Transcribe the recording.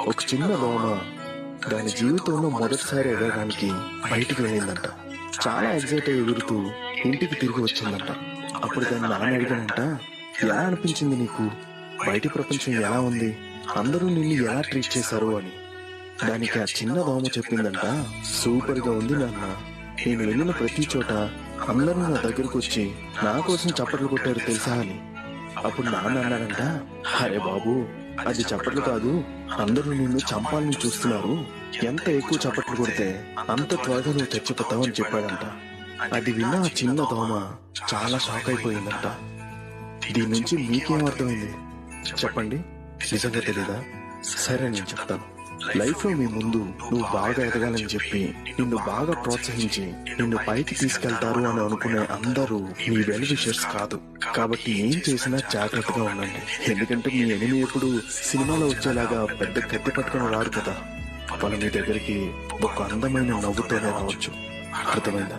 ఒక చిన్న దోమ దాని జీవితంలో మొదటిసారి ఎగరడానికి బయటికి వెళ్ళిందంట. చాలా ఎగ్జైట్ అయ్యి ఎగురుతూ ఇంటికి తిరిగి వచ్చిందంట. అప్పుడు దాన్ని నాన్న అడిగానంట, ఎలా అనిపించింది నీకు? బయటి ప్రపంచం ఎలా ఉంది? అందరూ నిన్ను ఎలా ట్రీట్ చేశారు అని. దానికి ఆ చిన్న దోమ చెప్పిందంట, సూపర్ గా ఉంది నాన్న. నేను వెళ్ళిన ప్రతి చోట అందరూ నా దగ్గరకు వచ్చి నా కోసం చప్పట్లు కొట్టారు తెలుసా అని. అప్పుడు నాన్న అన్నారంట, అరే బాబు, అది చప్పట్లు కాదు, అందరూ నిన్ను చంపాలని చూస్తున్నారు. ఎంత ఎక్కువ చప్పట్లు కొడితే అంత త్వరగా నువ్వు చచ్చిపోతావు అని చెప్పాడంట. అది విన్న ఆ చిన్న దోమ చాలా షాక్ అయిపోయిందంట. దీని నుంచి మీకేం అర్థమైంది చెప్పండి? నిజంగా తెలీదా? సరే, నేను చెప్తాను. లైఫ్ లో మీ ముందు నువ్వు బాగా ఎదగాలని చెప్పి నిన్ను బాగా ప్రోత్సహించి నిన్ను పైకి తీసుకెళ్తారు అని అనుకునే అందరూ మీ వెల్ విషర్స్ కాదు. కాబట్టి ఏం చేసినా జాగ్రత్తగా ఉండండి. ఎందుకంటే మీ ఎనిమి ఎప్పుడు సినిమాలో వచ్చేలాగా పెద్ద కత్తి పట్టుకొని రారు కదా. వాళ్ళు మీ దగ్గరికి ఒక అందమైన నవ్వుతోనే రావచ్చు. అర్థమైందా?